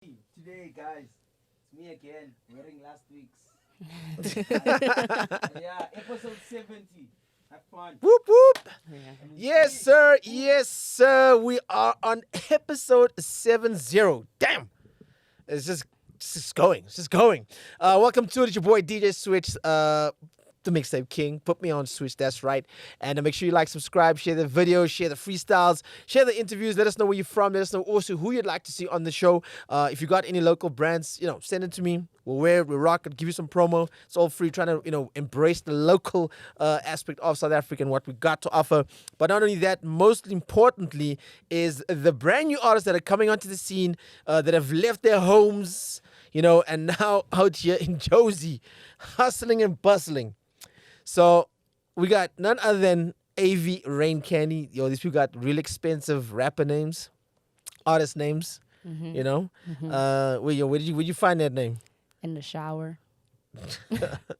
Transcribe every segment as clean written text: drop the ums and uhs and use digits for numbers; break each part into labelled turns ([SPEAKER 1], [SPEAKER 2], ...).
[SPEAKER 1] Today, guys, it's me again, wearing last week's. Yeah, episode 70. Have fun.
[SPEAKER 2] Whoop whoop.
[SPEAKER 3] Yeah.
[SPEAKER 2] Yes, sir. Yes, sir. We are on episode 70. Damn. It's just going. It's just going. Welcome to it. It's your boy DJ Switch. The mixtape king. Put me on Switch, that's right. And make sure you like, subscribe, share the videos, share the freestyles, share the interviews. Let us know where you're from. Let us know also who you'd like to see on the show. If you got any local brands, send it to me. We'll wear it, we'll rock it, give you some promo. It's all free, trying to, embrace the local aspect of South Africa and what we got to offer. But not only that, most importantly, is the brand new artists that are coming onto the scene that have left their homes, and now out here in Josie, hustling and bustling. So we got none other than AV RAINCANDY. These people got really expensive rapper names, artist names. Where did you find that name?
[SPEAKER 3] In the shower.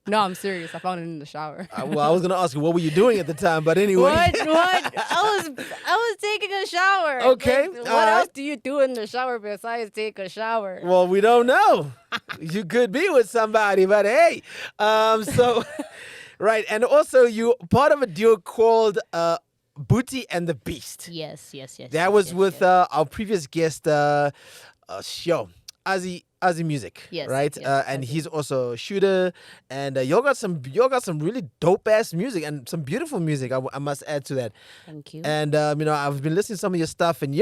[SPEAKER 3] No, I'm serious. I found it in the shower.
[SPEAKER 2] Well, I was gonna ask you what were you doing at the time, but anyway.
[SPEAKER 3] What? I was taking a shower.
[SPEAKER 2] Okay,
[SPEAKER 3] Like, what
[SPEAKER 2] all right.
[SPEAKER 3] else do you do in the shower besides take a shower?
[SPEAKER 2] Well, we don't know. You could be with somebody, but hey. So, right, and also you part of a duo called Booty and the Beast.
[SPEAKER 3] Yes.
[SPEAKER 2] That was with our previous guest, Ozzy Music,
[SPEAKER 3] Yes,
[SPEAKER 2] right?
[SPEAKER 3] yes,
[SPEAKER 2] And
[SPEAKER 3] Ozzy.
[SPEAKER 2] he's also a shooter, and y'all got some really dope ass music and some beautiful music. I must add to that.
[SPEAKER 3] Thank you.
[SPEAKER 2] And I've been listening to some of your stuff, and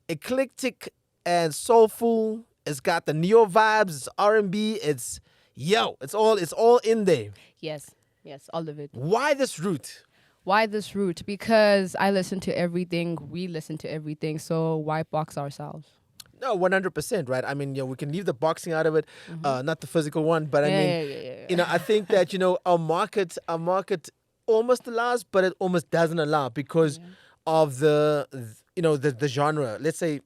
[SPEAKER 2] eclectic and soulful. It's got the neo vibes. It's R&B. It's all in there.
[SPEAKER 3] Yes, all of it.
[SPEAKER 2] Why this route?
[SPEAKER 3] Why this route? Because I listen to everything. We listen to everything. So why box ourselves?
[SPEAKER 2] No, 100%, right? I mean, we can leave the boxing out of it, not the physical one, but
[SPEAKER 3] Yeah.
[SPEAKER 2] I think that our market almost allows, but it almost doesn't allow because of the genre. Let's say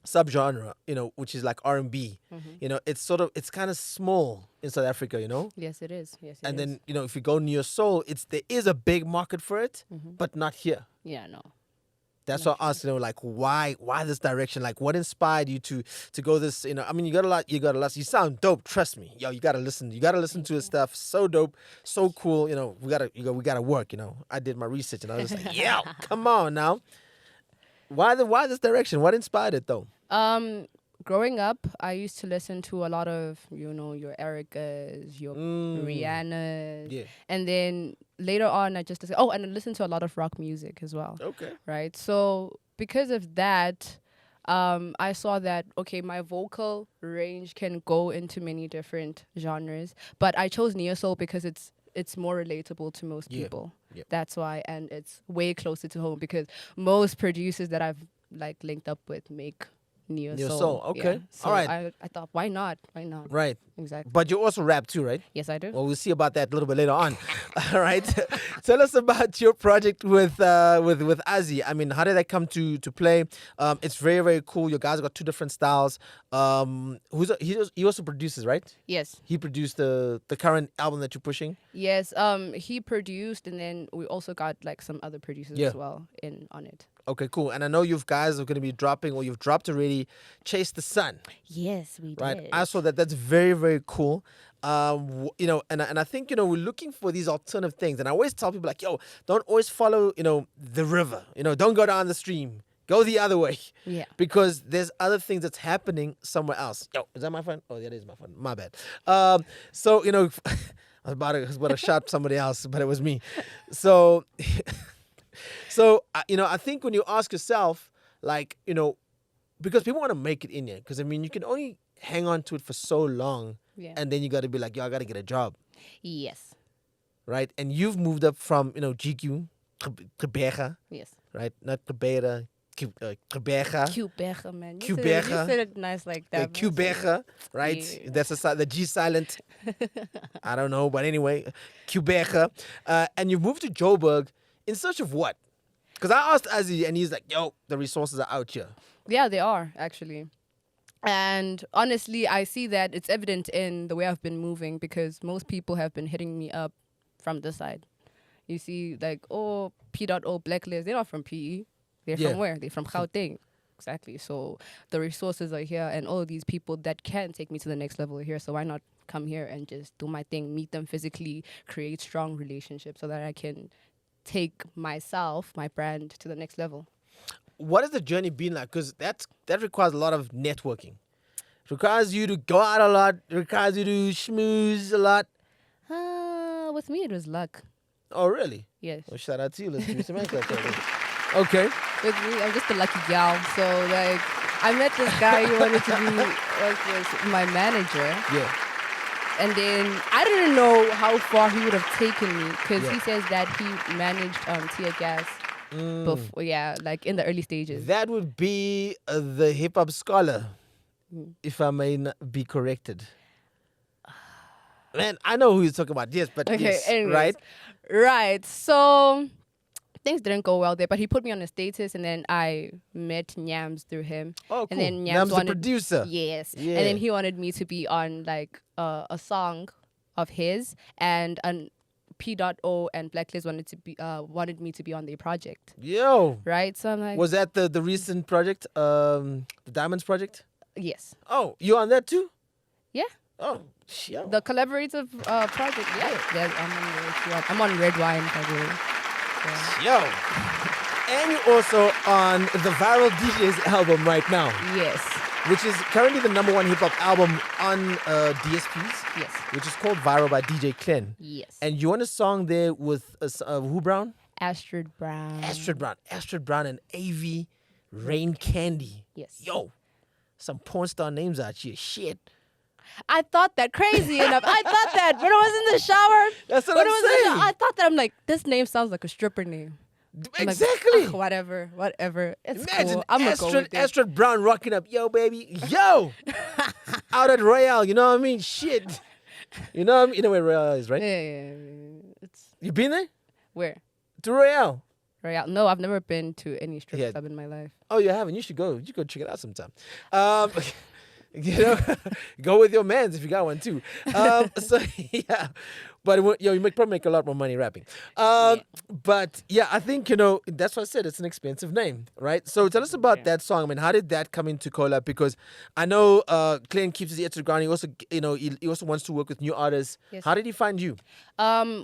[SPEAKER 2] subgenre, which is like R&B. It's kind of small in South Africa,
[SPEAKER 3] Yes, it is. Yes, it
[SPEAKER 2] And
[SPEAKER 3] is.
[SPEAKER 2] then if you go near soul, there is a big market for it, but not here.
[SPEAKER 3] Yeah, no.
[SPEAKER 2] That's why I asked, why this direction? Like, what inspired you to go this? You got a lot. You sound dope. Trust me, you gotta listen. You gotta listen to his stuff. So dope, so cool. We gotta work. I did my research and I was like, yeah, come on now. Why this direction? What inspired it though?
[SPEAKER 3] Growing up, I used to listen to a lot of, your Ericas, your Rihannas.
[SPEAKER 2] Yeah.
[SPEAKER 3] And then later on, and I listened to a lot of rock music as well.
[SPEAKER 2] Okay.
[SPEAKER 3] Right? So because of that, I saw that, okay, my vocal range can go into many different genres. But I chose Neo Soul because it's more relatable to most
[SPEAKER 2] Yeah.
[SPEAKER 3] people.
[SPEAKER 2] Yeah.
[SPEAKER 3] That's why. And it's way closer to home because most producers that I've linked up with make Neo Soul.
[SPEAKER 2] Okay.
[SPEAKER 3] Yeah. So
[SPEAKER 2] All right.
[SPEAKER 3] I thought, why not? Why not?
[SPEAKER 2] Right.
[SPEAKER 3] Exactly.
[SPEAKER 2] But you also rap too, right?
[SPEAKER 3] Yes, I do.
[SPEAKER 2] Well, we'll see about that a little bit later on. All right. Tell us about your project with Ozzy. I mean, how did that come to play? It's very, very cool. You guys got two different styles. He also produces, right?
[SPEAKER 3] Yes.
[SPEAKER 2] He produced the current album that you're pushing.
[SPEAKER 3] Yes. He produced, and then we also got some other producers
[SPEAKER 2] Yeah.
[SPEAKER 3] as well on it.
[SPEAKER 2] Okay, cool. And I know you guys are going to be dropping, or you've dropped already, Chase the Sun.
[SPEAKER 3] Yes, we
[SPEAKER 2] Right.
[SPEAKER 3] did.
[SPEAKER 2] I saw that. That's very, very cool. And I think, we're looking for these alternative things. And I always tell people don't always follow, the river. Don't go down the stream. Go the other way.
[SPEAKER 3] Yeah.
[SPEAKER 2] Because there's other things that's happening somewhere else. Is that my phone? Oh, that is my phone. My bad. So, I was about to shout somebody else, but it was me. So, I think when you ask yourself, because people want to make it in here, because you can only hang on to it for so long,
[SPEAKER 3] Yeah.
[SPEAKER 2] and then you got to be like, I got to get a job,
[SPEAKER 3] Yes.
[SPEAKER 2] right? And you've moved up from, Gqeberha,
[SPEAKER 3] Yes.
[SPEAKER 2] right? Not Gqeberha, Gqeberha.
[SPEAKER 3] Gqeberha, man.
[SPEAKER 2] Gqeberha.
[SPEAKER 3] You said it nice like that. man.
[SPEAKER 2] Gqeberha, right?
[SPEAKER 3] Yeah.
[SPEAKER 2] That's the G silent. I don't know, but anyway, Gqeberha. And you've moved to Joburg in search of what? Because I asked Ozzy, and he's like, the resources are out here.
[SPEAKER 3] Yeah, they are, actually. And honestly, I see that it's evident in the way I've been moving because most people have been hitting me up from this side. You see, P.O. Blacklist, they're not from PE. They're
[SPEAKER 2] Yeah.
[SPEAKER 3] from where? They're from Gauteng. exactly. So the resources are here, and all of these people that can take me to the next level are here. So why not come here and just do my thing, meet them physically, create strong relationships so that I can take myself, my brand to the next level.
[SPEAKER 2] What has the journey been like? Because that requires a lot of networking. It requires you to go out a lot. It requires you to schmooze a lot.
[SPEAKER 3] With me, it was luck.
[SPEAKER 2] Oh, really?
[SPEAKER 3] Yes.
[SPEAKER 2] Well, shout out to you. Let's give you some handclaps. Okay.
[SPEAKER 3] With me, I'm just a lucky gal. So, like, I met this guy who wanted to be was my manager.
[SPEAKER 2] Yeah.
[SPEAKER 3] And then I didn't know how far he would have taken me because
[SPEAKER 2] Yeah.
[SPEAKER 3] he says that he managed tear gas before, like in the early stages.
[SPEAKER 2] That would be the hip hop scholar, if I may be corrected. Man, I know who you're talking about. Yes, but
[SPEAKER 3] Okay,
[SPEAKER 2] yes,
[SPEAKER 3] anyways.
[SPEAKER 2] right?
[SPEAKER 3] Right. So things didn't go well there, but he put me on a status, and then I met Nyams through him.
[SPEAKER 2] Oh, cool.
[SPEAKER 3] And then
[SPEAKER 2] Nam's the producer.
[SPEAKER 3] Yes.
[SPEAKER 2] Yeah.
[SPEAKER 3] And then he wanted me to be on like a song of his, and P.O and Blacklist wanted me to be on their project.
[SPEAKER 2] Yo.
[SPEAKER 3] Right. So I'm like,
[SPEAKER 2] Was that the recent project, the Diamonds project?
[SPEAKER 3] yes.
[SPEAKER 2] Oh, you on that too?
[SPEAKER 3] Yeah.
[SPEAKER 2] Oh, shit.
[SPEAKER 3] The collaborative project. Yeah. I'm on Red Wine, by the way. Yeah.
[SPEAKER 2] Yo. And you're also on the Viral DJs album right now,
[SPEAKER 3] Yes.
[SPEAKER 2] which is currently the #1 hip hop album on DSPs,
[SPEAKER 3] Yes.
[SPEAKER 2] which is called Viral by DJ Clen.
[SPEAKER 3] Yes.
[SPEAKER 2] And you on a song there with who Brown?
[SPEAKER 3] Astrid Brown.
[SPEAKER 2] Astrid Brown and AV, Rain Candy.
[SPEAKER 3] Yes.
[SPEAKER 2] Yo, some porn star names out here. Shit.
[SPEAKER 3] I thought that crazy enough. I thought that when I was in the shower.
[SPEAKER 2] That's what
[SPEAKER 3] when
[SPEAKER 2] I'm
[SPEAKER 3] I was in the-
[SPEAKER 2] saying.
[SPEAKER 3] I thought that I'm like, this name sounds like a stripper name. I'm like,
[SPEAKER 2] Exactly.
[SPEAKER 3] "Ugh, whatever. It's
[SPEAKER 2] Imagine
[SPEAKER 3] cool. I'm gonna go with it.
[SPEAKER 2] Astrid Brown rocking up, yo, baby, yo, out at Royale. You know what I mean? Shit. You know where Royale is, right?
[SPEAKER 3] Yeah. It's
[SPEAKER 2] You been there?
[SPEAKER 3] where?
[SPEAKER 2] To Royale?
[SPEAKER 3] Royale. No, I've never been to any strip
[SPEAKER 2] Yeah.
[SPEAKER 3] club in my life.
[SPEAKER 2] Oh, you haven't? You should go. You go check it out sometime. You know, go with your mans if you got one too. So yeah, but you probably make a lot more money rapping. But yeah, I think that's what I said. It's an expensive name, right? So tell us about that song. I mean, how did that come into collab? Because I know Clen keeps his ear to the ground. He also, he also wants to work with new artists.
[SPEAKER 3] Yes.
[SPEAKER 2] How did he find you?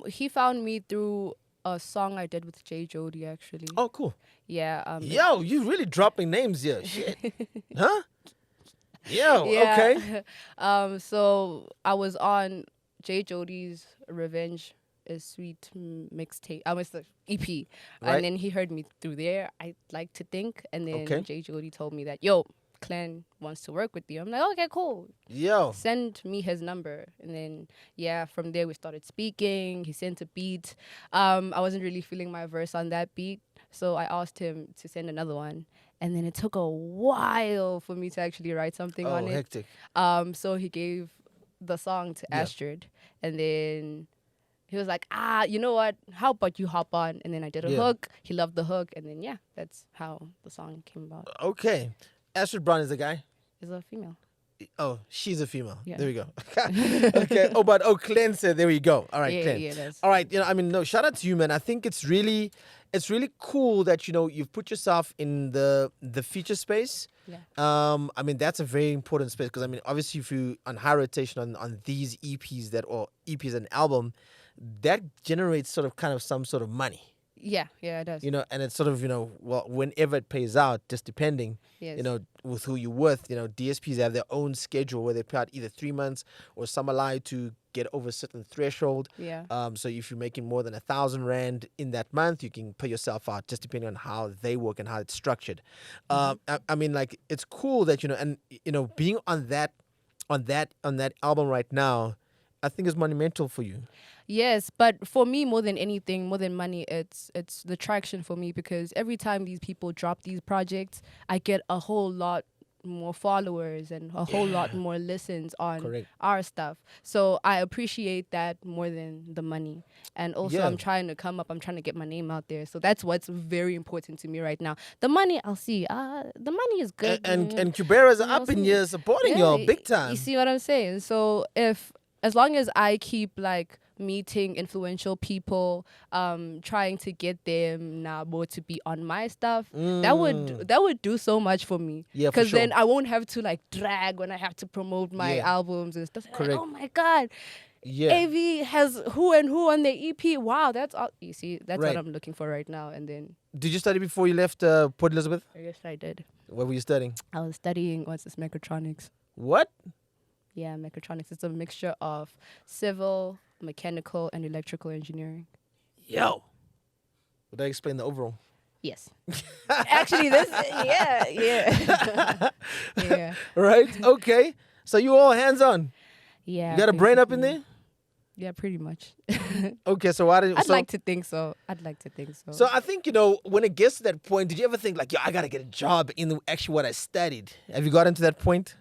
[SPEAKER 3] He found me through a song I did with J Jody actually.
[SPEAKER 2] Oh, cool.
[SPEAKER 3] Yeah.
[SPEAKER 2] Yo, you really dropping names here. Shit. Huh? Yo,
[SPEAKER 3] Yeah.
[SPEAKER 2] okay.
[SPEAKER 3] So I was on J Jody's Revenge is Sweet mixtape. It's the EP.
[SPEAKER 2] Right.
[SPEAKER 3] And then he heard me through there, I like to think. And then
[SPEAKER 2] Okay.
[SPEAKER 3] J Jody told me that, yo, Clen wants to work with you. I'm like, okay, cool.
[SPEAKER 2] Yo.
[SPEAKER 3] Send me his number. And then, yeah, from there we started speaking. He sent a beat. I wasn't really feeling my verse on that beat. So I asked him to send another one. And then it took a while for me to actually write something on it.
[SPEAKER 2] Hectic.
[SPEAKER 3] So he gave the song to
[SPEAKER 2] Yeah.
[SPEAKER 3] Astrid. And then he was like, you know what? How about you hop on? And then I did a hook. He loved the hook. And then, yeah, that's how the song came about.
[SPEAKER 2] Okay. Astrid Brown is the guy?
[SPEAKER 3] It's a female.
[SPEAKER 2] Oh, she's a female.
[SPEAKER 3] Yeah.
[SPEAKER 2] There we go. Okay. Clen said, there we go. All right, Clen.
[SPEAKER 3] Yeah, that's...
[SPEAKER 2] All right. No, shout out to you, man. I think it's really cool that, you've put yourself in the feature space.
[SPEAKER 3] Yeah.
[SPEAKER 2] That's a very important space because, obviously if you on high rotation on these EPs and album, that generates some sort of money.
[SPEAKER 3] Yeah, it does.
[SPEAKER 2] And it's sort of, whenever it pays out, just depending,
[SPEAKER 3] Yes.
[SPEAKER 2] with who you're with, DSPs have their own schedule where they pay out either 3 months or some allow you to get over a certain threshold.
[SPEAKER 3] Yeah.
[SPEAKER 2] So if you're making more than 1,000 Rand in that month, you can pay yourself out just depending on how they work and how it's structured. It's cool that, and, being on that album right now, I think is monumental for you.
[SPEAKER 3] Yes, but for me, more than anything, more than money, it's the traction for me because every time these people drop these projects, I get a whole lot more followers and a whole lot more listens on
[SPEAKER 2] Correct.
[SPEAKER 3] our stuff. So I appreciate that more than the money. And also
[SPEAKER 2] Yeah.
[SPEAKER 3] I'm trying to come up, I'm trying to get my name out there. So that's what's very important to me right now. The money, I'll see. The money is good.
[SPEAKER 2] And Gqeberha's
[SPEAKER 3] You know,
[SPEAKER 2] up in
[SPEAKER 3] so-
[SPEAKER 2] here supporting
[SPEAKER 3] Yeah,
[SPEAKER 2] y'all big time.
[SPEAKER 3] You see what I'm saying? So as long as I keep like meeting influential people, trying to get them now more to be on my stuff. That would do so much for me.
[SPEAKER 2] Yeah, for
[SPEAKER 3] Because
[SPEAKER 2] sure.
[SPEAKER 3] then I won't have to like drag when I have to promote my
[SPEAKER 2] Yeah.
[SPEAKER 3] albums and stuff. Like,
[SPEAKER 2] Correct.
[SPEAKER 3] oh my God,
[SPEAKER 2] Yeah.
[SPEAKER 3] AV has who and who on their EP. Wow, that's all. You see, that's
[SPEAKER 2] Right.
[SPEAKER 3] what I'm looking for right now. And then
[SPEAKER 2] Did you study before you left Port Elizabeth?
[SPEAKER 3] yes, I did.
[SPEAKER 2] What were you studying?
[SPEAKER 3] I was studying what's this mechatronics.
[SPEAKER 2] What?
[SPEAKER 3] Yeah, mechatronics. It's a mixture of civil, mechanical, and electrical engineering.
[SPEAKER 2] Yo. Would that explain the overall?
[SPEAKER 3] Yes. Actually, this. Yeah, yeah, yeah,
[SPEAKER 2] Right? Okay. So you all hands on.
[SPEAKER 3] yeah.
[SPEAKER 2] You got a brain up in
[SPEAKER 3] basically.
[SPEAKER 2] there?
[SPEAKER 3] Yeah, pretty much.
[SPEAKER 2] Okay, so why did
[SPEAKER 3] I'd
[SPEAKER 2] so,
[SPEAKER 3] like to think so. I'd like to think so.
[SPEAKER 2] so I think, when it gets to that point, did you ever think like, yo, I gotta get a job in actually what I studied? Have you gotten to that point?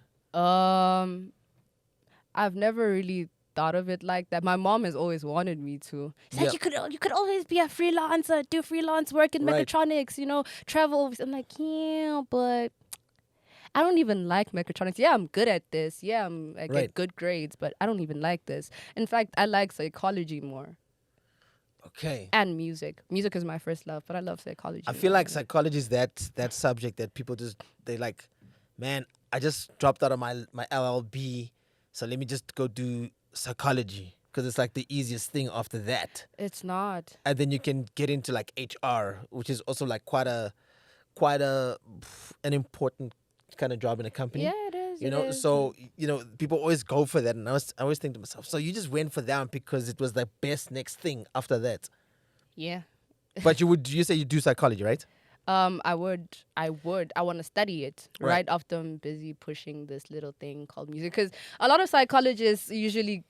[SPEAKER 3] I've never really thought of it like that. My mom has always wanted me to. She's
[SPEAKER 2] Yeah.
[SPEAKER 3] like, you could always be a freelancer, do freelance work in
[SPEAKER 2] Right.
[SPEAKER 3] mechatronics, travel. I'm like, yeah, but I don't even like mechatronics. Yeah, I'm good at this. Yeah, I get
[SPEAKER 2] Right.
[SPEAKER 3] good grades, but I don't even like this. In fact, I like psychology more
[SPEAKER 2] Okay.
[SPEAKER 3] and music. Music is my first love, but I love psychology.
[SPEAKER 2] I feel
[SPEAKER 3] more.
[SPEAKER 2] like psychology is that subject that people they like, man, I just dropped out of my LLB, so let me just go do psychology because it's like the easiest thing after that.
[SPEAKER 3] It's not.
[SPEAKER 2] And then you can get into like HR, which is also like quite a an important kind of job in a company.
[SPEAKER 3] Yeah, it is. it is.
[SPEAKER 2] So people always go for that, and I always think to myself, so you just went for that because it was the best next thing after that.
[SPEAKER 3] Yeah.
[SPEAKER 2] But you say you do psychology, right?
[SPEAKER 3] I would. I want to study it
[SPEAKER 2] Right.
[SPEAKER 3] right after I'm busy pushing this little thing called music. Because a lot of psychologists usually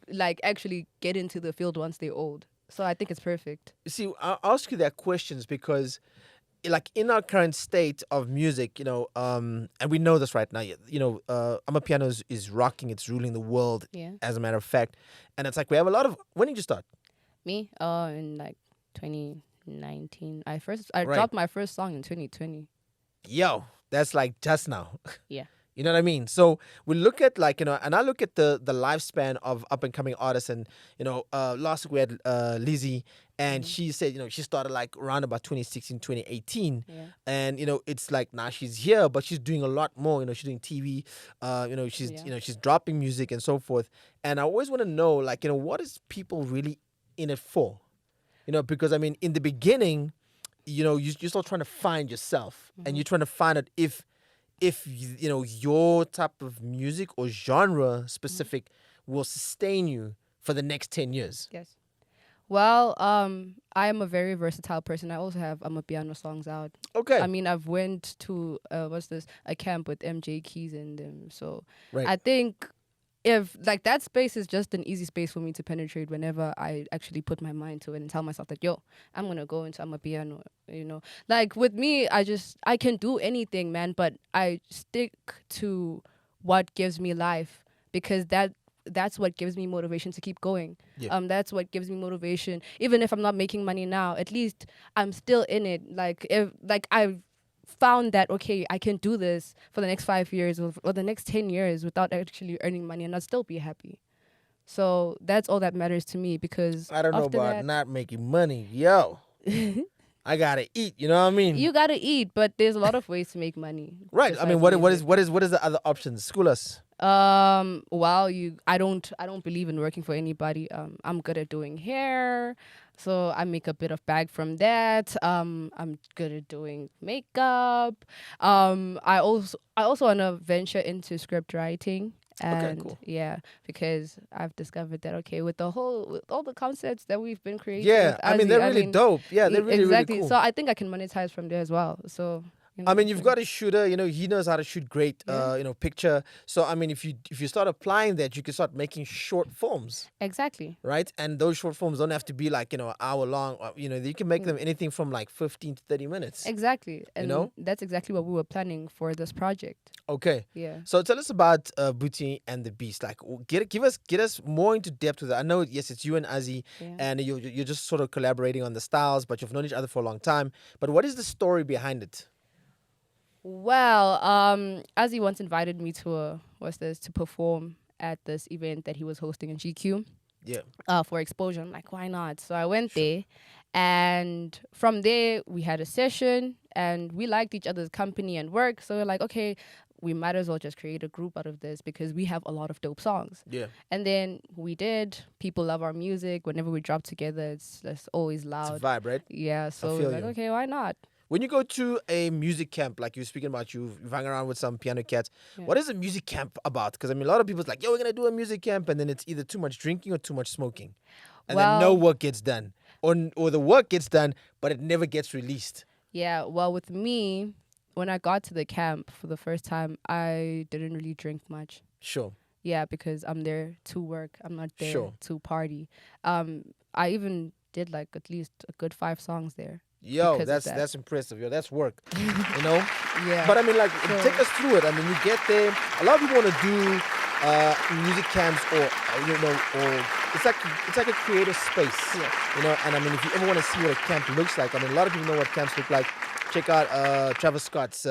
[SPEAKER 3] actually get into the field once they're old. So I think it's perfect.
[SPEAKER 2] You see, I'll ask you that questions because, like, in our current state of music, and we know this right now, Amapiano is rocking, it's ruling the world,
[SPEAKER 3] Yeah.
[SPEAKER 2] as a matter of fact. And it's like we have a lot of. When did you start?
[SPEAKER 3] Me, in like 2019. I
[SPEAKER 2] Right.
[SPEAKER 3] dropped my first song in 2020.
[SPEAKER 2] Yo, that's like just now.
[SPEAKER 3] Yeah.
[SPEAKER 2] You know what I mean? So we look at and I look at the lifespan of up and coming artists, and last week we had Lizzie, and she said she started like around about 2016, 2018,
[SPEAKER 3] Yeah.
[SPEAKER 2] and it's like now she's here, but she's doing a lot more. She's doing TV, she's
[SPEAKER 3] Yeah.
[SPEAKER 2] she's dropping music and so forth. And I always want to know what is people really in it for? Because I mean in the beginning, you're still trying to find yourself, and you're trying to find out if your type of music or genre specific will sustain you for the next 10 years.
[SPEAKER 3] Yes. Well, I am a very versatile person. I also have piano songs out.
[SPEAKER 2] Okay.
[SPEAKER 3] I mean, I've went to a camp with MJ Keys in them. So
[SPEAKER 2] Right.
[SPEAKER 3] I think if like that space is just an easy space for me to penetrate whenever I actually put my mind to it and tell myself that I'm gonna go into piano. Like with me, I can do anything, man, but I stick to what gives me life because that's what gives me motivation to keep going.
[SPEAKER 2] Yeah.
[SPEAKER 3] That's what gives me motivation. Even if I'm not making money now, at least I'm still in it. Like if I've found that okay, I can do this for the next 5 years or the next 10 years without actually earning money, and I'll still be happy. So that's all that matters to me because
[SPEAKER 2] I don't know
[SPEAKER 3] after
[SPEAKER 2] about
[SPEAKER 3] that,
[SPEAKER 2] not making money. Yo. I gotta eat, you know what I mean?
[SPEAKER 3] you gotta eat, but there's a lot of ways to make money.
[SPEAKER 2] right. I mean
[SPEAKER 3] besides
[SPEAKER 2] what
[SPEAKER 3] music.
[SPEAKER 2] is the other options? School us.
[SPEAKER 3] Well, I don't believe in working for anybody. I'm good at doing hair, so I make a bit of bag from that. I'm good at doing makeup. I also want to venture into script writing. And
[SPEAKER 2] cool.
[SPEAKER 3] yeah, because I've discovered that with all the concepts that we've been creating.
[SPEAKER 2] Yeah,
[SPEAKER 3] with
[SPEAKER 2] I mean
[SPEAKER 3] Ozzy,
[SPEAKER 2] they're really dope. Yeah, they're really
[SPEAKER 3] exactly.
[SPEAKER 2] really cool.
[SPEAKER 3] So I think I can monetize from there as well. So
[SPEAKER 2] I mean, you've got a shooter. He knows how to shoot great.
[SPEAKER 3] Yeah.
[SPEAKER 2] Picture. So I mean, if you start applying that, you can start making short films,
[SPEAKER 3] exactly.
[SPEAKER 2] right? And those short films don't have to be like an hour long. Or, you can make them anything from like 15 to 30 minutes.
[SPEAKER 3] Exactly. And
[SPEAKER 2] know?
[SPEAKER 3] that's exactly what we were planning for this project.
[SPEAKER 2] Okay.
[SPEAKER 3] Yeah.
[SPEAKER 2] So tell us about Booty and the Beast. Like, get us more into depth with it. I know, yes, it's you and Ozzy,
[SPEAKER 3] Yeah.
[SPEAKER 2] and you're just sort of collaborating on the styles, but you've known each other for a long time. But what is the story behind it?
[SPEAKER 3] Well, Ozzy once invited me to to perform at this event that he was hosting in GQ. for exposure. I'm like, why not? So I went there, and from there we had a session, and we liked each other's company and work. So we're like, okay, we might as well just create a group out of this because we have a lot of dope songs.
[SPEAKER 2] Yeah.
[SPEAKER 3] And then we did. People love our music. Whenever we drop together, it's always
[SPEAKER 2] It's a
[SPEAKER 3] loud.
[SPEAKER 2] vibe, right?
[SPEAKER 3] Yeah. So
[SPEAKER 2] feel
[SPEAKER 3] we're like,
[SPEAKER 2] you.
[SPEAKER 3] okay, why not?
[SPEAKER 2] When you go to a music camp, like you're speaking about, you've hung around with some piano cats.
[SPEAKER 3] Yeah.
[SPEAKER 2] What is a music camp about? Because I mean, a lot of people's like, yo, we're gonna do a music camp, and then it's either too much drinking or too much smoking, and then no
[SPEAKER 3] Well-
[SPEAKER 2] work gets done, or the work gets done, but it never gets released.
[SPEAKER 3] Yeah, well, with me, when I got to the camp for the first time, I didn't really drink much.
[SPEAKER 2] Sure.
[SPEAKER 3] Yeah, because I'm there to work. I'm not there
[SPEAKER 2] Sure.
[SPEAKER 3] to party. I even did like at least a good 5 songs there.
[SPEAKER 2] Yo,
[SPEAKER 3] Because of that.
[SPEAKER 2] that's impressive. Yo, that's work. You know.
[SPEAKER 3] Yeah.
[SPEAKER 2] But I mean, like,
[SPEAKER 3] So-
[SPEAKER 2] take us through it. I mean, you get there. A lot of people want to do music camps, or or it's like a creative space.
[SPEAKER 3] Yes.
[SPEAKER 2] You know, and I mean, if you ever want to see what a camp looks like, I mean, a lot of people know what camps look like. Check out Travis Scott's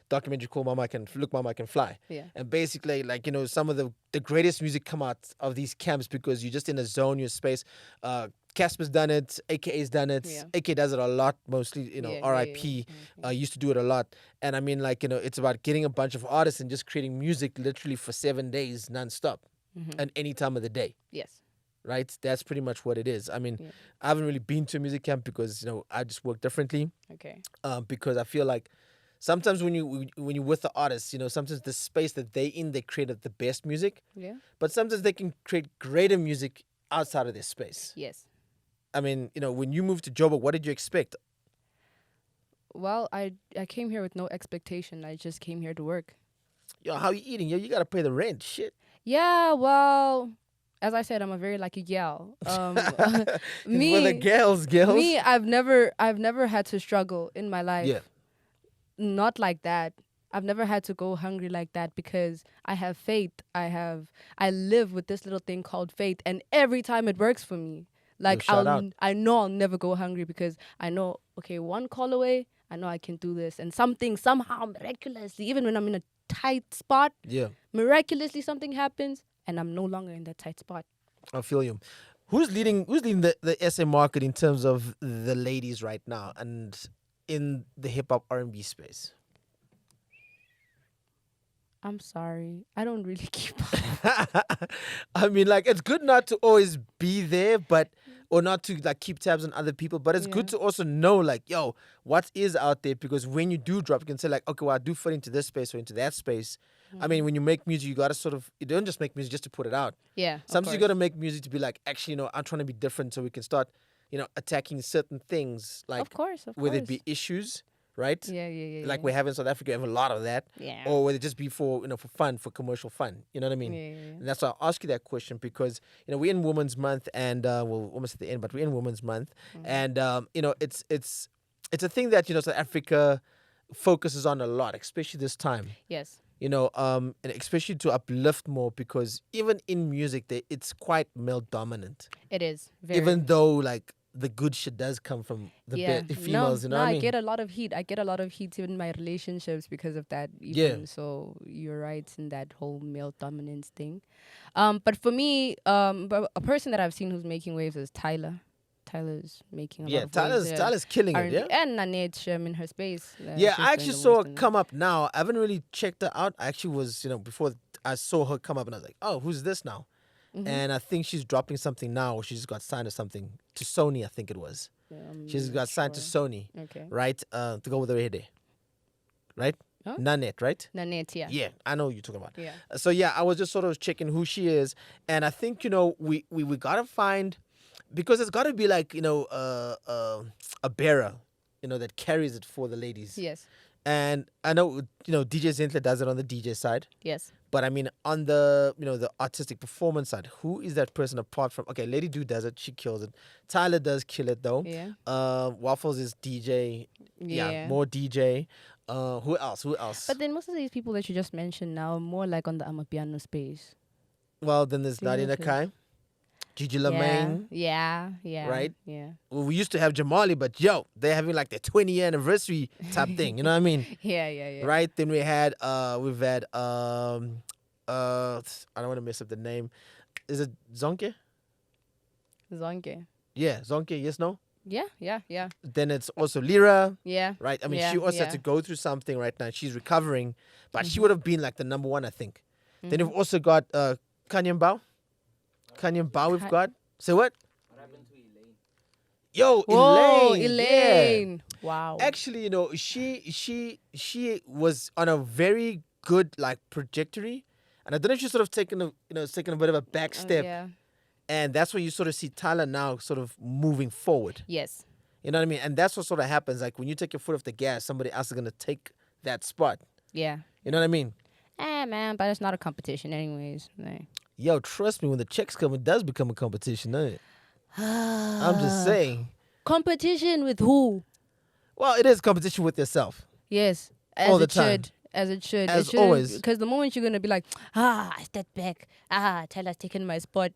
[SPEAKER 2] documentary called Mama I Can Fly.
[SPEAKER 3] Yeah.
[SPEAKER 2] And basically, like, some of the greatest music come out of these camps because you're just in a zone, your space. Casper's done it, AKA's done it.
[SPEAKER 3] Yeah.
[SPEAKER 2] AK does it a lot, mostly,
[SPEAKER 3] Yeah,
[SPEAKER 2] RIP. Used to do it a lot. And I mean, like, it's about getting a bunch of artists and just creating music literally for 7 days nonstop and any time of the day.
[SPEAKER 3] Yes.
[SPEAKER 2] Right? That's pretty much what it is. I mean,
[SPEAKER 3] Yeah.
[SPEAKER 2] I haven't really been to a music camp because, I just work differently.
[SPEAKER 3] Okay.
[SPEAKER 2] Because I feel like sometimes when you're with the artists, sometimes the space that they in, they create the best music,
[SPEAKER 3] Yeah.
[SPEAKER 2] but sometimes they can create greater music outside of their space.
[SPEAKER 3] Yes.
[SPEAKER 2] I mean, when you moved to Joburg, what did you expect?
[SPEAKER 3] Well, I came here with no expectation. I just came here to work.
[SPEAKER 2] Yo, how you eating? Yo, you gotta pay the rent. Shit.
[SPEAKER 3] Yeah, well, as I said, I'm a very lucky gal. Me,
[SPEAKER 2] For the girls.
[SPEAKER 3] me, I've never had to struggle in my life.
[SPEAKER 2] Yeah.
[SPEAKER 3] Not like that. I've never had to go hungry like that because I have faith. I live with this little thing called faith, and every time it works for me. Like
[SPEAKER 2] shout out.
[SPEAKER 3] I know I'll never go hungry because I know, okay, one call away, I know I can do this, and something somehow miraculously, even when I'm in a tight spot,
[SPEAKER 2] Yeah.
[SPEAKER 3] miraculously something happens, and I'm no longer in that tight spot.
[SPEAKER 2] I feel you. Who's leading the SA market in terms of the ladies right now and in the hip hop R&B space?
[SPEAKER 3] I'm sorry, I don't really keep up.
[SPEAKER 2] I mean, like, it's good not to always be there, or not to like keep tabs on other people, but it's good to also know, like, yo, what is out there, because when you do drop, you can say like, okay, well, I do fit into this space or into that space. I mean, when you make music, you gotta you don't just make music just to put it out.
[SPEAKER 3] Yeah,
[SPEAKER 2] Sometimes you gotta make music to be like, actually, I'm trying to be different, so we can start, attacking certain things, like
[SPEAKER 3] of course,
[SPEAKER 2] whether it be issues, right?
[SPEAKER 3] yeah.
[SPEAKER 2] Like we have in South Africa, we have a lot of that.
[SPEAKER 3] Yeah.
[SPEAKER 2] Or whether it just be for for fun, for commercial fun. You know what I mean?
[SPEAKER 3] Yeah.
[SPEAKER 2] And that's why I ask you that question, because we're in Women's Month, and well, almost at the end, but we're in Women's Month, and it's a thing that South Africa focuses on a lot, especially this time.
[SPEAKER 3] Yes.
[SPEAKER 2] And especially to uplift more, because even in music, it's quite male dominant.
[SPEAKER 3] It is. Very.
[SPEAKER 2] Even though like the good shit does come from the females,
[SPEAKER 3] no,
[SPEAKER 2] you know what I mean?
[SPEAKER 3] I get a lot of heat. I get a lot of heat in my relationships because of that. Even.
[SPEAKER 2] Yeah.
[SPEAKER 3] So you're right in that whole male dominance thing. But for me, but a person that I've seen who's making waves is Tyler. Tyler's making a lot of waves.
[SPEAKER 2] Tyler's killing it,
[SPEAKER 3] R&B.
[SPEAKER 2] yeah?
[SPEAKER 3] And Nanette Shem in her space.
[SPEAKER 2] Yeah,
[SPEAKER 3] she's
[SPEAKER 2] I actually
[SPEAKER 3] doing the
[SPEAKER 2] saw
[SPEAKER 3] most
[SPEAKER 2] her
[SPEAKER 3] in
[SPEAKER 2] come up now. I haven't really checked her out. I actually was, before I saw her come up, and I was like, oh, who's this now? And I think she's dropping something now. She just got signed or something to Sony, I think it was. She's got signed to Sony,
[SPEAKER 3] Okay.
[SPEAKER 2] right? To go with her hair day. Right?
[SPEAKER 3] Huh?
[SPEAKER 2] Nanette, right?
[SPEAKER 3] Nanette, yeah.
[SPEAKER 2] Yeah, I know who you're talking about.
[SPEAKER 3] Yeah.
[SPEAKER 2] So yeah, I was just sort of checking who she is, and I think we gotta find, because it's gotta be like a bearer, that carries it for the ladies.
[SPEAKER 3] Yes.
[SPEAKER 2] And I know DJ Zentler does it on the DJ side,
[SPEAKER 3] Yes.
[SPEAKER 2] but I mean on the the artistic performance side, who is that person apart from? Okay, Lady Do does it, she kills it. Tyler does kill it though.
[SPEAKER 3] Yeah.
[SPEAKER 2] Waffles is DJ. Yeah, more DJ. Who else?
[SPEAKER 3] But then most of these people that you just mentioned now are more like on the Amapiano space.
[SPEAKER 2] Well, then there's Nadia
[SPEAKER 3] Seriously.
[SPEAKER 2] Nakai, Gigi Lamaine.
[SPEAKER 3] Yeah.
[SPEAKER 2] Right?
[SPEAKER 3] Yeah.
[SPEAKER 2] Well, we used to have Jamali, but they're having like their 20-year anniversary type thing. You know what I mean?
[SPEAKER 3] Yeah.
[SPEAKER 2] Right? Then we've had I don't want to mess up the name. Is it Zonke?
[SPEAKER 3] Zonke.
[SPEAKER 2] Yeah, Zonke, yes, no?
[SPEAKER 3] Yeah.
[SPEAKER 2] Then it's also Lyra,
[SPEAKER 3] Yeah.
[SPEAKER 2] right? I mean,
[SPEAKER 3] Yeah,
[SPEAKER 2] she also had
[SPEAKER 3] yeah.
[SPEAKER 2] to go through something right now. She's recovering, but she
[SPEAKER 3] Mhm.
[SPEAKER 2] would have been like the number one, I think. Then
[SPEAKER 3] Mhm.
[SPEAKER 2] you've also got Kanyan Bao. Kanyan Bao we've
[SPEAKER 3] Ka-
[SPEAKER 2] got. Say what?
[SPEAKER 1] What happened to Elaine?
[SPEAKER 2] Yo,
[SPEAKER 3] Whoa,
[SPEAKER 2] Elaine. Yeah.
[SPEAKER 3] Elaine. Wow.
[SPEAKER 2] Actually, she was on a very good like trajectory. And I don't know if she's sort of taken a bit of a back step.
[SPEAKER 3] Yeah.
[SPEAKER 2] And that's when you sort of see Tyler now sort of moving forward.
[SPEAKER 3] Yes.
[SPEAKER 2] You know what I mean? And that's what sort of happens. Like when you take your foot off the gas, somebody else is gonna take that spot.
[SPEAKER 3] Yeah.
[SPEAKER 2] You know what I mean?
[SPEAKER 3] Man, but it's not a competition, anyways. Like.
[SPEAKER 2] Yo, trust me, when the checks come, it does become a competition, doesn't it? I'm just saying.
[SPEAKER 3] Competition with who?
[SPEAKER 2] Well, it is competition with yourself.
[SPEAKER 3] Yes, as
[SPEAKER 2] All the
[SPEAKER 3] it
[SPEAKER 2] time.
[SPEAKER 3] should. As it should.
[SPEAKER 2] As always.
[SPEAKER 3] Because the moment you're gonna be like, I step back. Tyler's taking my spot.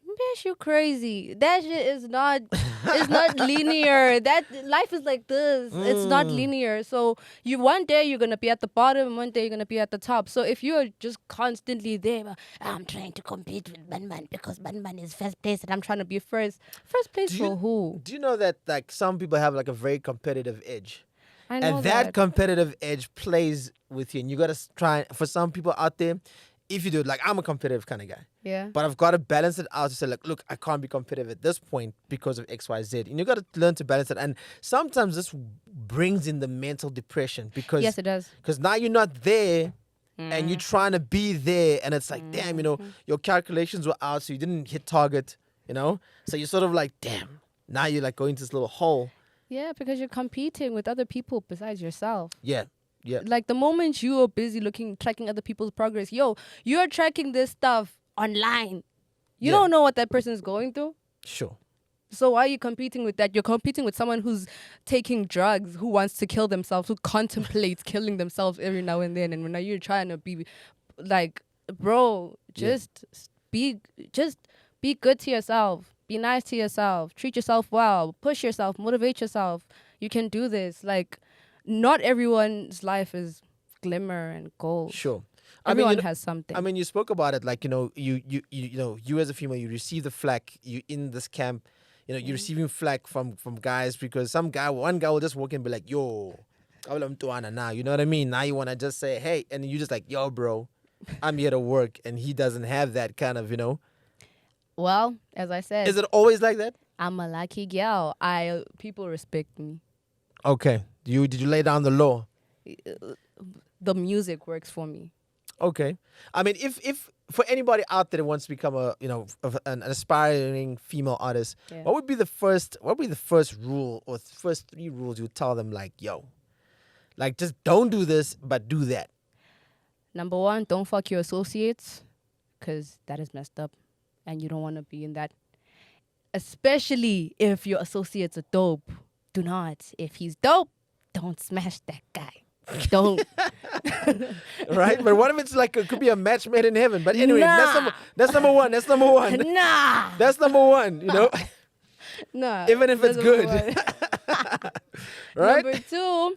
[SPEAKER 3] Bitch, you crazy. That shit is not. It's not linear. That life is like this. It's not linear. So you one day you're gonna be at the bottom, one day you're gonna be at the top. So if you're just constantly there, I'm trying to compete with Banman because Banman is first place and I'm trying to be first. First place for who?
[SPEAKER 2] Do you know that like some people have like a very competitive edge?
[SPEAKER 3] I know
[SPEAKER 2] And that competitive edge plays with you. And you got to try, for some people out there, if you do it, like I'm a competitive kind of guy.
[SPEAKER 3] Yeah.
[SPEAKER 2] But I've got to balance it out to say, like, look, I can't be competitive at this point because of X, Y, Z. And you got to learn to balance it. And sometimes this brings in the mental depression because
[SPEAKER 3] Yes, it does.
[SPEAKER 2] because now you're not there and you're trying to be there. And it's like, damn, your calculations were out, so you didn't hit target, So you're sort of like, damn, now you're like going to this little hole.
[SPEAKER 3] Yeah, because you're competing with other people besides yourself.
[SPEAKER 2] Yeah. Yeah.
[SPEAKER 3] Like the moment you are busy tracking other people's progress, you're tracking this stuff online. You don't know what that person is going through.
[SPEAKER 2] Sure.
[SPEAKER 3] So why are you competing with that? You're competing with someone who's taking drugs, who wants to kill themselves, who contemplates killing themselves every now and then. And when you're trying to be like, bro, just be good to yourself. Be nice to yourself. Treat yourself well. Push yourself. Motivate yourself. You can do this. Like, not everyone's life is glimmer and gold.
[SPEAKER 2] Sure.
[SPEAKER 3] Everyone has something.
[SPEAKER 2] I mean, you spoke about it, like you as a female, you receive the flack. You in this camp, you're receiving flack from guys because one guy will just walk in and be like, yo, now, you know what I mean? Now you want to just say, hey, and you just like, yo, bro, I'm here to work, and he doesn't have that kind of,
[SPEAKER 3] Well, as I said,
[SPEAKER 2] Is it always like that?
[SPEAKER 3] I'm a lucky girl. People respect me.
[SPEAKER 2] Okay. Did you lay down the law?
[SPEAKER 3] The music works for me.
[SPEAKER 2] Okay. I mean, if for anybody out there that wants to become an aspiring female artist,
[SPEAKER 3] Yeah.
[SPEAKER 2] what would be the first rule or first 3 rules you would tell them, like, yo, like just don't do this, but do that?
[SPEAKER 3] Number 1, don't fuck your associates, because that is messed up, and you don't want to be in that. Especially if your associates are dope. Do not. If he's dope, don't smash that guy. Don't.
[SPEAKER 2] Right? But what if it's like it could be a match made in heaven? But anyway,
[SPEAKER 3] Nah.
[SPEAKER 2] that's number one. That's number one.
[SPEAKER 3] Nah.
[SPEAKER 2] That's number one.
[SPEAKER 3] Nah.
[SPEAKER 2] Even if it's
[SPEAKER 3] That's
[SPEAKER 2] good.
[SPEAKER 3] number 1.
[SPEAKER 2] Right?
[SPEAKER 3] Number 2.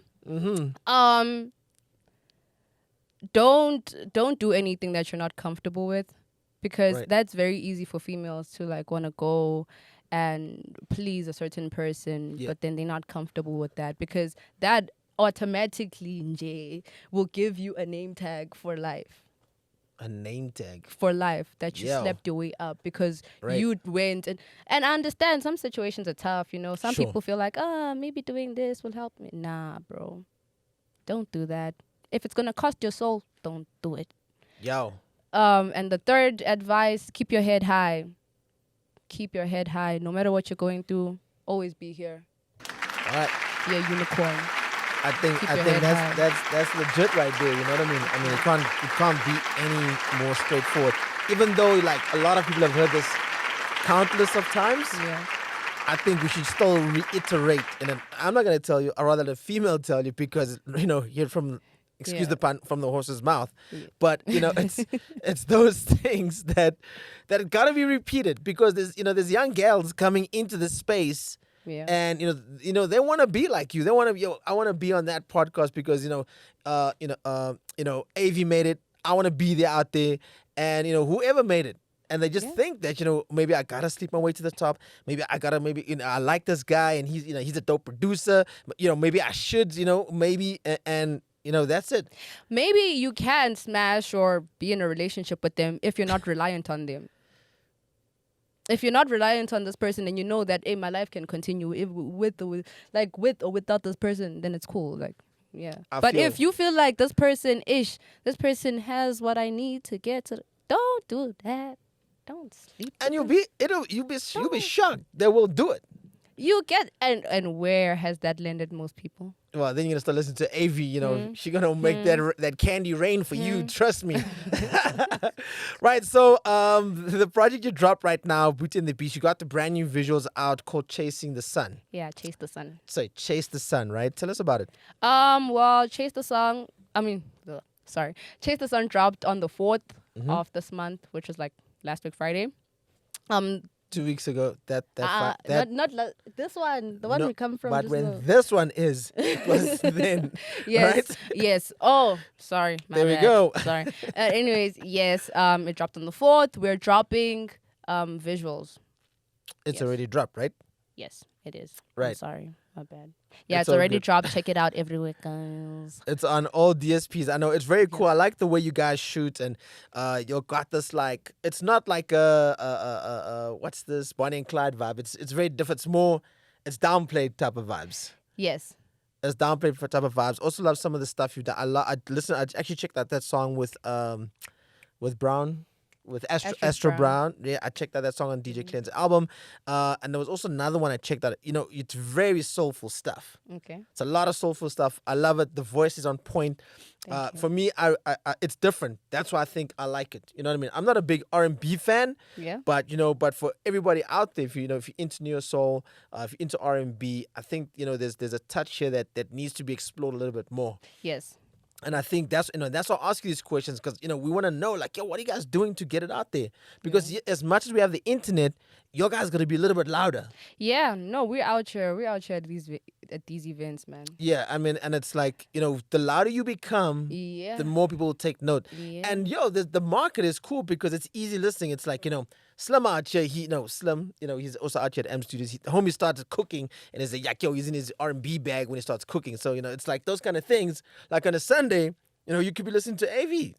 [SPEAKER 3] Don't do anything that you're not comfortable with, because
[SPEAKER 2] Right.
[SPEAKER 3] that's very easy for females to like want to go and please a certain person,
[SPEAKER 2] Yeah.
[SPEAKER 3] but then they're not comfortable with that, because that automatically nje, will give you a name tag for life.
[SPEAKER 2] A name tag.
[SPEAKER 3] For life, that you
[SPEAKER 2] Yo.
[SPEAKER 3] slept your way up because
[SPEAKER 2] Right.
[SPEAKER 3] you went and I understand some situations are tough, some
[SPEAKER 2] Sure.
[SPEAKER 3] people feel like, maybe doing this will help me. Nah, bro, don't do that. If it's gonna cost your soul, don't do it.
[SPEAKER 2] Yo.
[SPEAKER 3] And the third advice, keep your head high. Keep your head high. No matter what you're going through, always be here.
[SPEAKER 2] All right.
[SPEAKER 3] Be a unicorn.
[SPEAKER 2] I think
[SPEAKER 3] Keep your head
[SPEAKER 2] that's legit right there. You know what I mean? I mean, it can't be any more straightforward. Even though like a lot of people have heard this countless of times,
[SPEAKER 3] Yeah.
[SPEAKER 2] I think we should still reiterate. And I'm not gonna tell you, or rather, the female tell you, because you're from, excuse
[SPEAKER 3] Yeah.
[SPEAKER 2] the pun, from the horse's mouth.
[SPEAKER 3] Yeah.
[SPEAKER 2] But it's those things that gotta be repeated, because there's young girls coming into this space.
[SPEAKER 3] Yeah.
[SPEAKER 2] And they want to be like you. They want to I want to be on that podcast because AV made it. I want to be there out there, and whoever made it. and they just think that maybe I gotta sleep my way to the top. Maybe I gotta I like this guy and he's a dope producer. Maybe I should maybe and that's it.
[SPEAKER 3] Maybe you can smash or be in a relationship with them if you're not reliant on them. If you're not reliant on this person and you know that, hey, my life can continue with or without this person, then it's cool. Like, yeah. But if you feel like this person has what I need to get to, don't do that. Don't sleep.
[SPEAKER 2] And you'll be shocked they will do it.
[SPEAKER 3] You get and where has that landed most people?
[SPEAKER 2] Well, then you're gonna start listening to AV. She's gonna make that candy rain for you. Trust me. Right. So the project you dropped right now, Booty and the Beast, you got the brand new visuals out called Chasing the Sun.
[SPEAKER 3] Yeah, Chase the Sun.
[SPEAKER 2] So Chase the Sun, right? Tell us about it.
[SPEAKER 3] Well, Chase the Sun dropped on the 4th of this month, which was like last week Friday.
[SPEAKER 2] 2 weeks ago. Not
[SPEAKER 3] this one. The one we come from.
[SPEAKER 2] But when this one it was then.
[SPEAKER 3] Yes.
[SPEAKER 2] Right?
[SPEAKER 3] Yes. Oh, sorry.
[SPEAKER 2] There we go.
[SPEAKER 3] Sorry. Anyways, yes. It dropped on the 4th. We're dropping visuals.
[SPEAKER 2] It's already dropped, right?
[SPEAKER 3] Yes, it is.
[SPEAKER 2] Right.
[SPEAKER 3] I'm sorry. My bad. Yeah, it's already dropped. Check it out everywhere, guys.
[SPEAKER 2] It's on all DSPs. I know it's very cool. I like the way you guys shoot, and you got this like it's not like a what's this Bonnie and Clyde vibe. It's very different. It's downplayed type of vibes.
[SPEAKER 3] Yes.
[SPEAKER 2] It's downplayed for type of vibes. Also love some of the stuff you've done. I actually checked out that song with Brown. With Astro Brown. Yeah, I checked out that song on DJ Clean's album. And there was also another one I checked out. It's very soulful stuff.
[SPEAKER 3] Okay.
[SPEAKER 2] It's a lot of soulful stuff. I love it. The voice is on point. For me, I it's different. That's why I think I like it. You know what I mean? I'm not a big R&B fan.
[SPEAKER 3] Yeah.
[SPEAKER 2] But but for everybody out there, if you're into neo soul, if you're into R&B, I think there's a touch here that needs to be explored a little bit more.
[SPEAKER 3] Yes.
[SPEAKER 2] And I think that's why I ask you these questions, because we want to know, like, what are you guys doing to get it out there? Because as much as we have the internet, your guys gotta be a little bit louder. Yeah, no, we're out here at these events, man. Yeah, I mean, and it's like the louder you become, the more people will take note. Yeah. And the market is cool because it's easy listening. It's like Slim out here, Slim, he's also out here at M Studios. The homie started cooking, and he's like, he's in his R&B bag when he starts cooking. So, it's like those kind of things. Like on a Sunday, you could be listening to AV,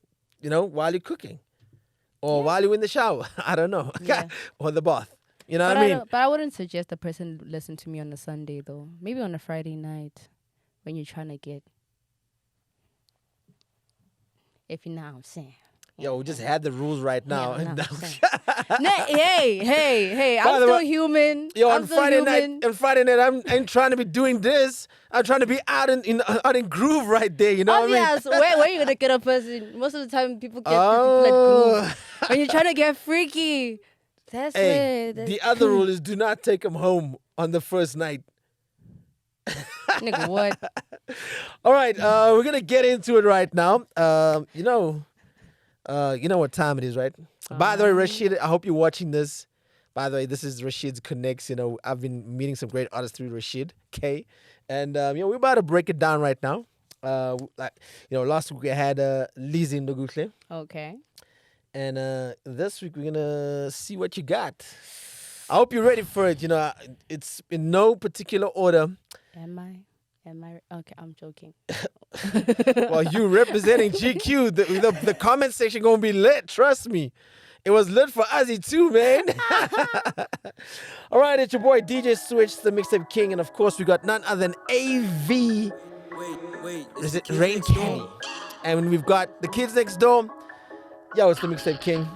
[SPEAKER 2] while you're cooking. Or while you're in the shower. I don't know. Yeah. Or the bath. You know what I mean?
[SPEAKER 3] But I wouldn't suggest a person listen to me on a Sunday, though. Maybe on a Friday night when you're trying to get... If you know what I'm saying.
[SPEAKER 2] Yo, we just had the rules right now.
[SPEAKER 3] Yeah, hey, I'm still human.
[SPEAKER 2] Yo, on Friday night, I ain't trying to be doing this. I'm trying to be out in groove right there. You know what I mean?
[SPEAKER 3] So where are you gonna get a person? Most of the time, people get people at groove. When you're trying to get freaky, that's it.
[SPEAKER 2] The other rule is do not take them home on the first night.
[SPEAKER 3] Nigga, what?
[SPEAKER 2] All right, we're gonna get into it right now. You know what time it is, right? By the way, Rashid, I hope you're watching this. By the way, this is Rashid's Connects. I've been meeting some great artists through Rashid K, and we're about to break it down right now. Last week we had Lizzie Ndoguhle.
[SPEAKER 3] Okay.
[SPEAKER 2] And this week we're gonna see what you got. I hope you're ready for it. It's in no particular order.
[SPEAKER 3] Am I? Okay, I'm joking.
[SPEAKER 2] Well, you representing GQ, the comment section gonna be lit. Trust me, it was lit for Ozzy too, man. All right, it's your boy DJ Switch, the mixtape king, and of course we got none other than AV. Is it RAINCANDY? And we've got the kids next door. Yo, it's the mixtape king.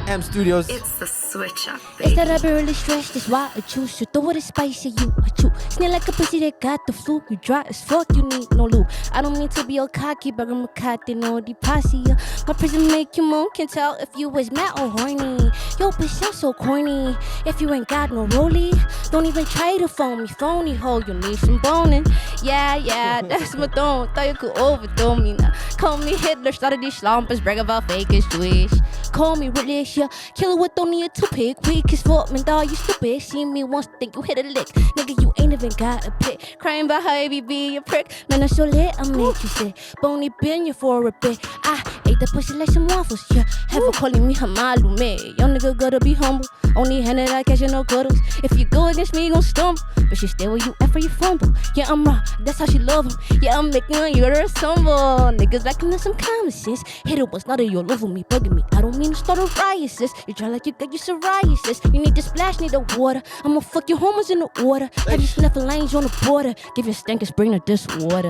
[SPEAKER 2] M Studios.
[SPEAKER 4] It's the switch up, baby.
[SPEAKER 5] It's that I've been really stressed, that's why I choose to throw it a spice at you. I chew. Snail like a pussy that got the flu. You dry as fuck, you need no lube. I don't mean to be all cocky, but I'm a cat, they know the posse. My prison make you moan, can tell if you was mad or horny. Yo, bitch, you're so corny. If you ain't got no rollie, don't even try to phone me. Phony hoe, you need some boning. Yeah, that's my tone. Thought you could overthrow me now. Call me Hitler, started these slumpers, brag about fake and Jewish. Call me religious, yeah. Killer with only a toothpick. Weak as fuck, man, dawg, you stupid. See me once, think you hit a lick. Nigga, you ain't even got a pick. Crying about how you be a prick. Man, I'm so lit, I make you sick. Bony been you for a bit. I Ate the pussy like some waffles, yeah. Have her calling me her malume. Young nigga gotta be humble. Only handed I catch no cuddles. If you go against me, you gon' stumble. But she stay where you at for you fumble. Yeah, I'm raw, that's how she love him. Yeah, I'm making her uterus tumble. Niggas lacking in some common sense. Hit it once, now that you're over me, bugging me. I don't mean to start a riot, sis. You try like you got your psoriasis. You need to splash, need the water. I'ma fuck your hormones in the water. Have you sniffing lanes on the border. Give your stank a spring of this water.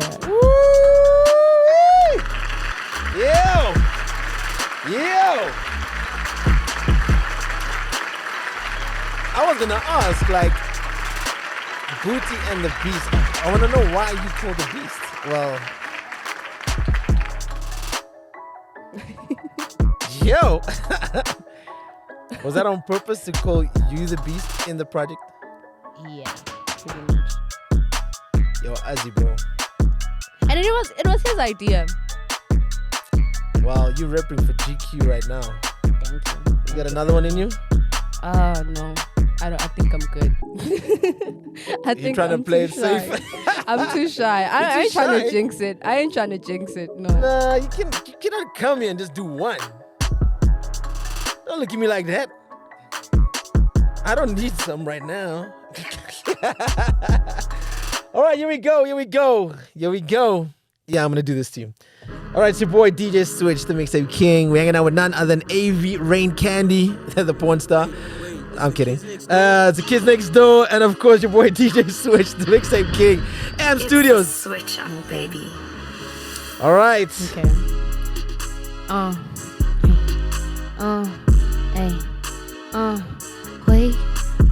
[SPEAKER 2] Yo! I was gonna ask, like, Booty and the Beast. I wanna know why you call the Beast. Well, yo! Was that on purpose to call you the Beast in the project?
[SPEAKER 3] Yeah, pretty much.
[SPEAKER 2] Yo, Azzy, bro.
[SPEAKER 3] And it was his idea.
[SPEAKER 2] Wow, you repping for GQ right now.
[SPEAKER 3] Thank you.
[SPEAKER 2] You got another one in you?
[SPEAKER 3] No. I think I'm good. I think
[SPEAKER 2] trying to
[SPEAKER 3] I'm
[SPEAKER 2] play
[SPEAKER 3] too
[SPEAKER 2] it safe?
[SPEAKER 3] shy. I'm too shy. I ain't trying to jinx it. No.
[SPEAKER 2] Nah, you cannot come here and just do one. Don't look at me like that. I don't need some right now. All right, here we go. Yeah, I'm gonna do this to you. All right, it's your boy DJ Switch, the Mixtape King. We're hanging out with none other than AV RAINCANDY, the porn star. I'm kidding. It's the kids next door, and of course your boy DJ Switch, the Mixtape King, AM Studios.
[SPEAKER 4] Switch up, baby.
[SPEAKER 2] All right.
[SPEAKER 3] Okay.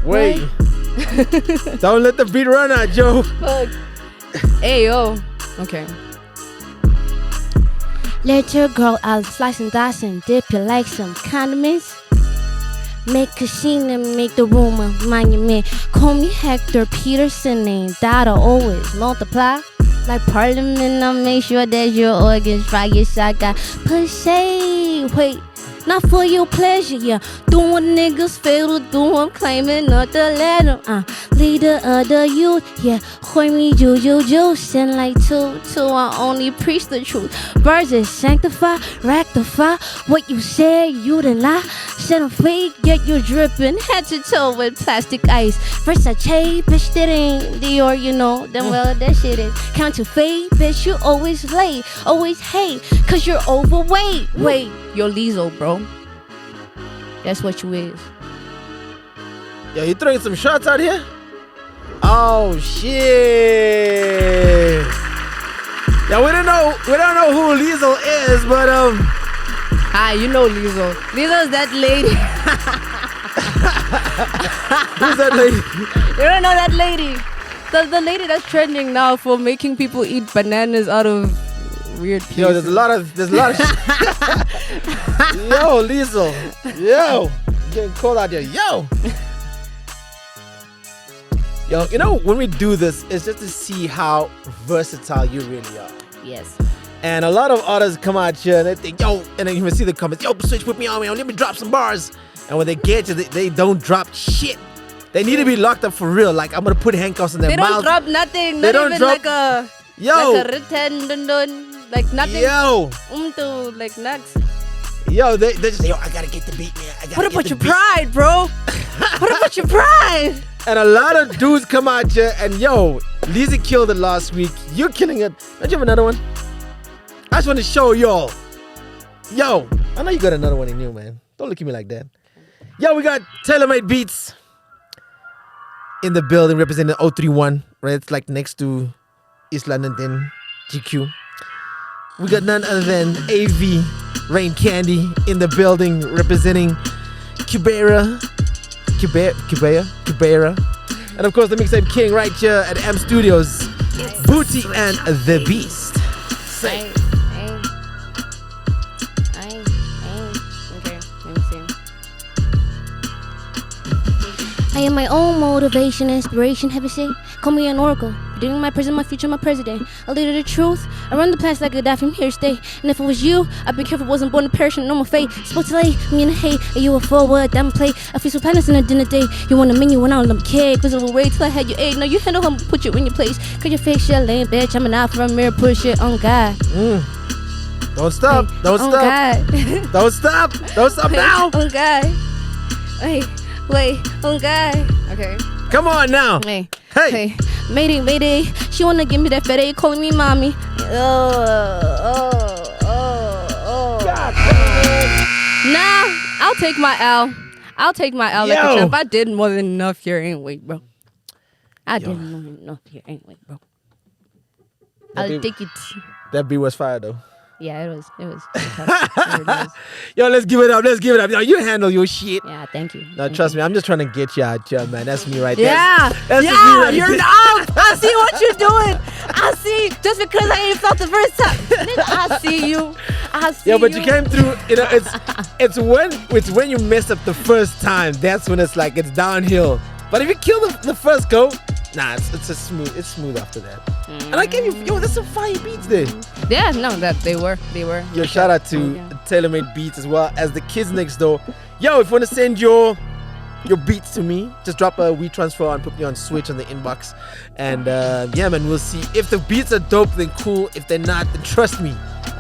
[SPEAKER 5] Wait.
[SPEAKER 2] Don't let the beat run out, Joe.
[SPEAKER 3] Fuck. Hey yo. Okay.
[SPEAKER 5] Let your girl out, slice and dice and dip you like some condiments. Make casino, make the room a monument. Call me Hector Peterson, and that'll always multiply. Like Parliament, I'll make sure that your organs fry. Yes, I got pussy. Wait, not for your pleasure, yeah. Doing niggas fail to do, I'm claiming not the letter. Leader of the youth, yeah. Hoy me juju, send like two. I only preach the truth. Birds is sanctify, rectify. What you said, you didn't lie. Said I'm fake, yet you're dripping head to toe with plastic ice. Versace, bitch, that ain't Dior, you know. Then well, that shit is counterfeit, bitch. You always late, always hate, cause you're overweight. Wait,
[SPEAKER 3] You're Lizzo, bro. That's what you is.
[SPEAKER 2] Yo, you throwing some shots out here? Oh shit! Yeah, we don't know who Lizzo is, but
[SPEAKER 3] Hi, you know Lizzo. Lizzo's that lady.
[SPEAKER 2] who's that lady?
[SPEAKER 3] You don't know that lady. The lady that's trending now for making people eat bananas out of weird pieces.
[SPEAKER 2] Yo, there's a lot of Yo, Lizzo. Yo, getting cold out there. Yo, you know, when we do this, it's just to see how versatile you really are.
[SPEAKER 3] Yes.
[SPEAKER 2] And a lot of artists come out here and they think, yo, and then you can see the comments, yo, Switch, put me on, man, let me drop some bars. And when they get you, they don't drop shit. They need to be locked up for real. Like, I'm gonna put handcuffs in their mouth.
[SPEAKER 3] They don't drop nothing.
[SPEAKER 2] They
[SPEAKER 3] Not
[SPEAKER 2] don't
[SPEAKER 3] even
[SPEAKER 2] drop-
[SPEAKER 3] like a
[SPEAKER 2] Yo.
[SPEAKER 3] like a written like nothing.
[SPEAKER 2] Yo,
[SPEAKER 3] To like nuts.
[SPEAKER 2] yo, they just, yo, I gotta get the beat, man. I gotta
[SPEAKER 3] What
[SPEAKER 2] get
[SPEAKER 3] about
[SPEAKER 2] the
[SPEAKER 3] your
[SPEAKER 2] beat.
[SPEAKER 3] pride, bro? What about your pride?
[SPEAKER 2] And a lot of dudes come out here and yo, Lizzie killed it last week. You're killing it. Don't you have another one? I just want to show y'all. Yo, I know you got another one in you, man. Don't look at me like that. Yo, we got TaylorMade Beats in the building representing 031, right? It's like next to East London, then GQ. We got none other than AV RAINCANDY in the building representing Gqeberha. And of course the Mixtape King right here at M Studios. Booty and the Beast. Say.
[SPEAKER 3] Okay, let me see.
[SPEAKER 5] I am my own motivation, inspiration, heavy say. Call me an oracle. Predicting my present, my future, my president. A leader of the truth. I run the plans like Gaddafi, I'm here to stay. And if it was you, I'd be careful, wasn't born to perish and know my fate. Supposed to lay me in the hate. A UFO, what diamond plate. I feel so planets in a dinner day. You want a menu when I don't cake. Visible way till I had you egg. No, you handle him, put you in your place. Cause your face shit lame, bitch. I'm an eye for a mirror, push it on God.
[SPEAKER 2] Don't stop. Don't
[SPEAKER 5] Oh
[SPEAKER 2] stop.
[SPEAKER 5] God.
[SPEAKER 2] Don't stop. Don't stop now.
[SPEAKER 5] Oh God. Wait. Oh God.
[SPEAKER 3] Okay.
[SPEAKER 2] Come on now.
[SPEAKER 5] Hey.
[SPEAKER 2] Hey.
[SPEAKER 5] Hey. Mayday. She wanna give me that fat A, calling me mommy.
[SPEAKER 3] Nah, I'll take my L. I'll take my L like a
[SPEAKER 2] Yo.
[SPEAKER 3] champ. I did more than enough here anyway, bro.
[SPEAKER 5] I didn't know enough here anyway, bro.
[SPEAKER 2] That
[SPEAKER 5] I'll
[SPEAKER 2] beat-
[SPEAKER 5] take it.
[SPEAKER 2] That beat was fire though.
[SPEAKER 5] Yeah, it was tough. It was.
[SPEAKER 2] Yo, let's give it up. Let's give it up. Yo, you handle your shit.
[SPEAKER 5] Yeah, thank you.
[SPEAKER 2] No,
[SPEAKER 5] Thank
[SPEAKER 2] trust
[SPEAKER 5] you.
[SPEAKER 2] me. I'm just trying to get you out here, man. That's me right there.
[SPEAKER 3] Yeah,
[SPEAKER 2] That's
[SPEAKER 3] yeah,
[SPEAKER 2] just me right
[SPEAKER 3] you're
[SPEAKER 2] there.
[SPEAKER 3] up. I see what you're doing. I see. Just because I ain't felt the first time, nigga, I see you. I see
[SPEAKER 2] Yeah, but
[SPEAKER 3] you.
[SPEAKER 2] you came through. You know, it's when you mess up the first time. That's when it's like it's downhill. But if you kill the first go, nah, it's smooth after that. And I gave you, there's some fire beats there.
[SPEAKER 3] Yeah, no, that they were.
[SPEAKER 2] Yo, shout out to TaylorMade Beats as well as the kids next door. Yo, if you want to send your beats to me, just drop a WeTransfer and put me on Switch on the inbox. And yeah, man, we'll see. If the beats are dope, then cool. If they're not, then trust me.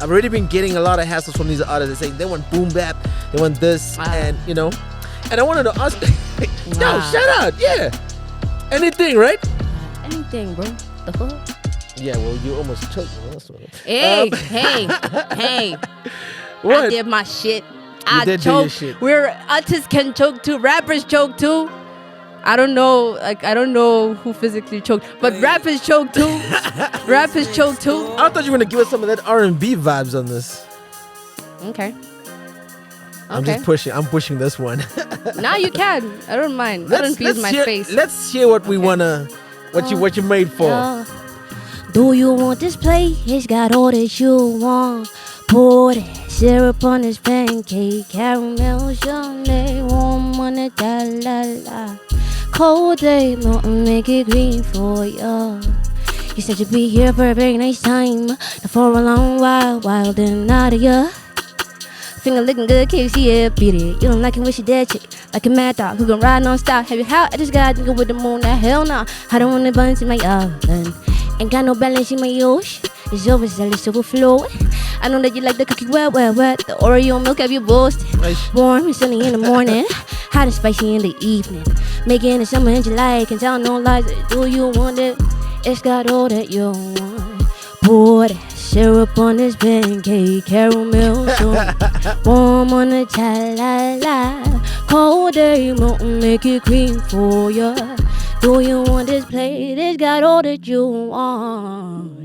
[SPEAKER 2] I've already been getting a lot of hassles from these artists. They're saying they want boom bap, they want this, and you know. And I wanted to ask, yo, shout out, yeah. Anything, right?
[SPEAKER 5] Anything, bro. The fuck?
[SPEAKER 2] Yeah, well, you almost choked me. That's what-
[SPEAKER 3] Hey.
[SPEAKER 2] What?
[SPEAKER 3] I did my shit.
[SPEAKER 2] You
[SPEAKER 3] I
[SPEAKER 2] did do your
[SPEAKER 3] choked.
[SPEAKER 2] shit.
[SPEAKER 3] We're artists can choke too. Rappers choke too. I don't know who physically choked, but rappers choke too. Rappers choke too.
[SPEAKER 2] I thought you were gonna give us some of that R&B vibes on this.
[SPEAKER 3] Okay.
[SPEAKER 2] I'm just pushing. I'm pushing this one.
[SPEAKER 3] Now you can. I don't mind. R&B is my face.
[SPEAKER 2] Let's hear what we wanna, what you made for.
[SPEAKER 5] Yeah. Do you want this plate? It's got all that you want. Pour that syrup on this pancake, caramel sundae, warm on the la. Cold day, milk and make it green for ya. You said you'd be here for a very nice time, not for a long while, wild and out of ya. Finger looking good, KFC, yeah, beat it. You don't like it when she dead chick, like a mad dog who gon' ride non-stop. Have you how I just got to go with the moon? That hell nah. I don't want the buns in my oven. Ain't got no balance in my ocean. It's overzealous, overflowing. I know that you like the cookie wet. The Oreo milk have you boasting. Warm and sunny in the morning, hot and spicy in the evening. Making it summer in July, can tell no lies. Do you want it? It's got all that you want. Pour that syrup on this pancake, caramel sundae, warm on the la. Cold day, milk and make it cream for ya. Do you want this plate? It's got all that you want.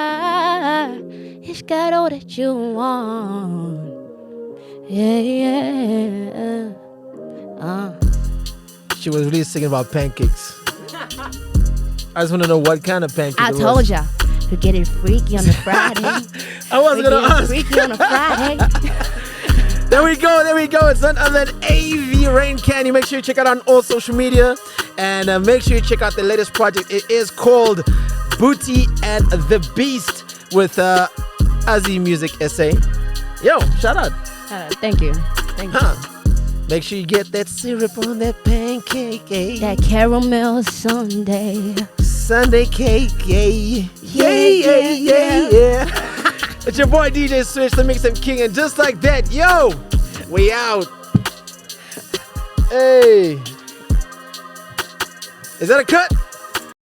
[SPEAKER 5] Yeah. It's got all that you want. Yeah.
[SPEAKER 2] She was really singing about pancakes. I just want to know what kind of pancake
[SPEAKER 5] I
[SPEAKER 2] it was.
[SPEAKER 5] told ya to get it freaky on a Friday.
[SPEAKER 2] I wasn't
[SPEAKER 5] We
[SPEAKER 2] gonna
[SPEAKER 5] get it
[SPEAKER 2] ask.
[SPEAKER 5] freaky on a Friday.
[SPEAKER 2] There we go. It's none other than AV Rain Candy. Make sure you check out on all social media. And make sure you check out the latest project. It is called Booty and the Beast with Azzy Music SA. Yo, shout out.
[SPEAKER 3] Thank you.
[SPEAKER 2] Huh. Make sure you get that syrup on that pancake.
[SPEAKER 5] That caramel sundae.
[SPEAKER 2] Sunday cake. Yeah. It's your boy DJ Switch, the Mixtape King. And just like that, yo, we out. Hey. Is that a cut?